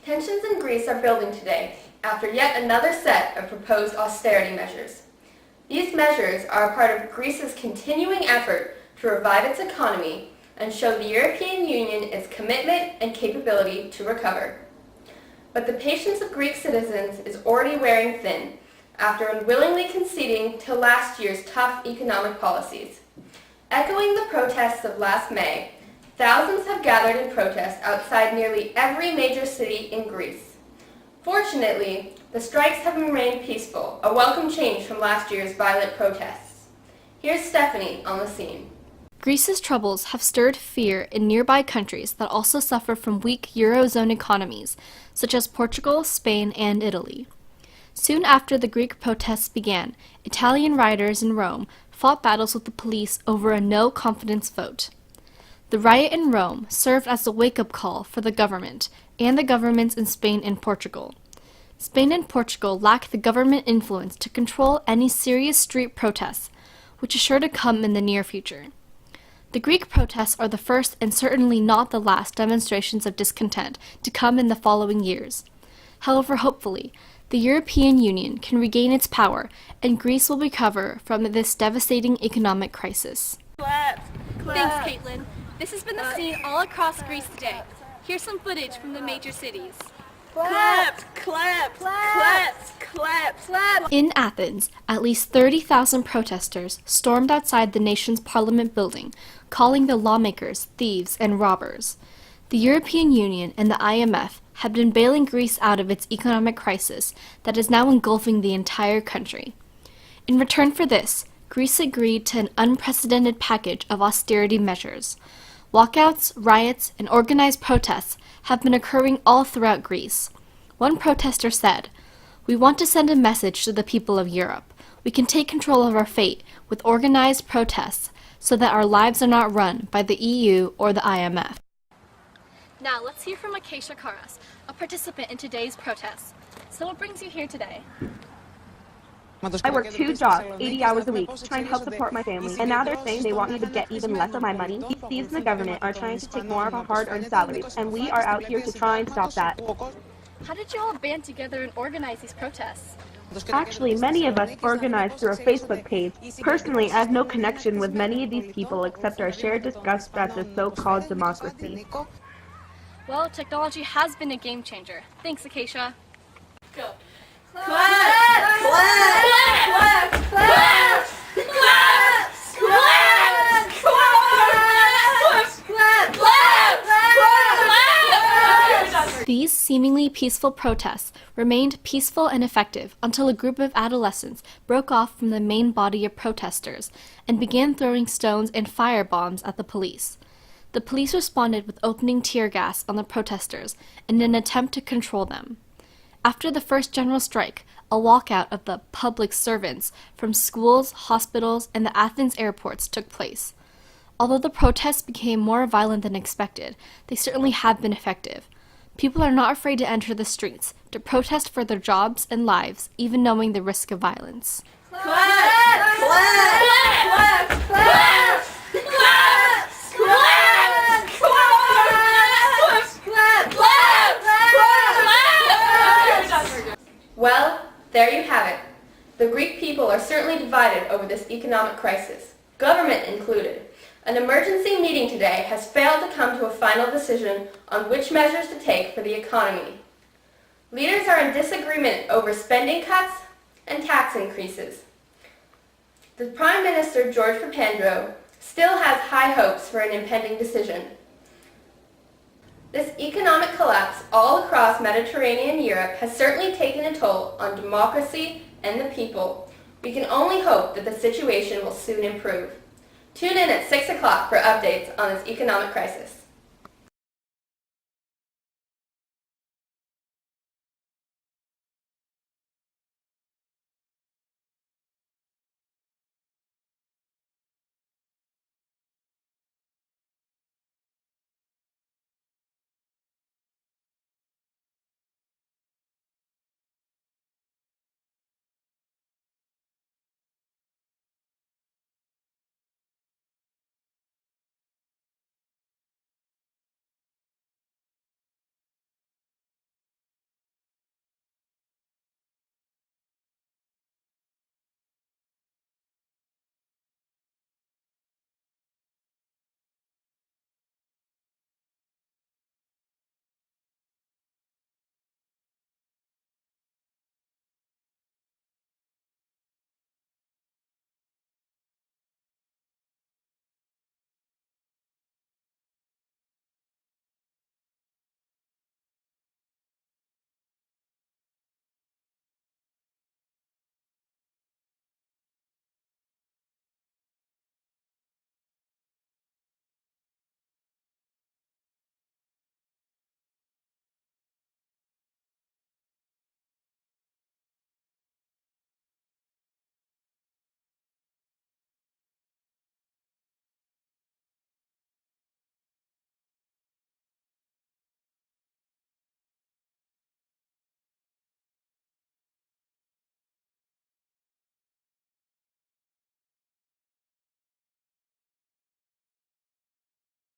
Tensions in Greece are building today after yet another set of proposed austerity measures. These measures are a part of Greece's continuing effort to revive its economy and show the European Union its commitment and capability to recover. But the patience of Greek citizens is already wearing thin after unwillingly conceding to last year's tough economic policies. Echoing the protests of last May, thousands have gathered in protest outside nearly every major city in Greece. Fortunately, the strikes have remained peaceful, a welcome change from last year's violent protests. Here's Stephanie on the scene. Greece's troubles have stirred fear in nearby countries that also suffer from weak Eurozone economies, such as Portugal, Spain, and Italy. Soon after the Greek protests began, Italian rioters in Rome fought battles with the police over a no-confidence vote. The riot in Rome served as a wake-up call for the government and the governments in Spain and Portugal. Spain and Portugal lack the government influence to control any serious street protests, which is sure to come in the near future. The Greek protests are the first and certainly not the last demonstrations of discontent to come in the following years. However, hopefully, the European Union can regain its power and Greece will recover from this devastating economic crisis. Clap. Thanks, Caitlin. This has been the scene all across Greece today. Here's some footage from the major cities. Clap! Clap! Clap! Clap! Clap! In Athens, at least 30,000 protesters stormed outside the nation's parliament building, calling the lawmakers thieves and robbers. The European Union and the IMF have been bailing Greece out of its economic crisis that is now engulfing the entire country. In return for this, Greece agreed to an unprecedented package of austerity measures. Walkouts, riots, and organized protests have been occurring all throughout Greece. One protester said, "We want to send a message to the people of Europe. We can take control of our fate with organized protests so that our lives are not run by the EU or the IMF." Now let's hear from Acacia Karas, a participant in today's protests. So what brings you here today? I work 2 jobs, 80 hours a week, trying to help support my family, and now they're saying they want me to get even less of my money. These thieves in the government are trying to take more of our hard-earned salaries, and we are out here to try and stop that. How did you all band together and organize these protests? Actually, many of us organized through a Facebook page. Personally, I have no connection with many of these people except our shared disgust at the so-called democracy. Well, technology has been a game changer. Thanks, Acacia. Go. These seemingly peaceful protests remained peaceful and effective until a group of adolescents broke off from the main body of protesters and began throwing stones and firebombs at the police. The police responded with opening tear gas on the protesters in an attempt to control them. After the first general strike, a walkout of the public servants from schools, hospitals, and the Athens airports took place. Although the protests became more violent than expected, they certainly have been effective. People are not afraid to enter the streets to protest for their jobs and lives, even knowing the risk of violence. Well, there you have it. The Greek people are certainly divided over this economic crisis, government included. An emergency meeting today has failed to come to a final decision on which measures to take for the economy. Leaders are in disagreement over spending cuts and tax increases. The Prime Minister, George Papandreou, still has high hopes for an impending decision. This economic collapse all across Mediterranean Europe has certainly taken a toll on democracy and the people. We can only hope that the situation will soon improve. Tune in at 6 o'clock for updates on this economic crisis.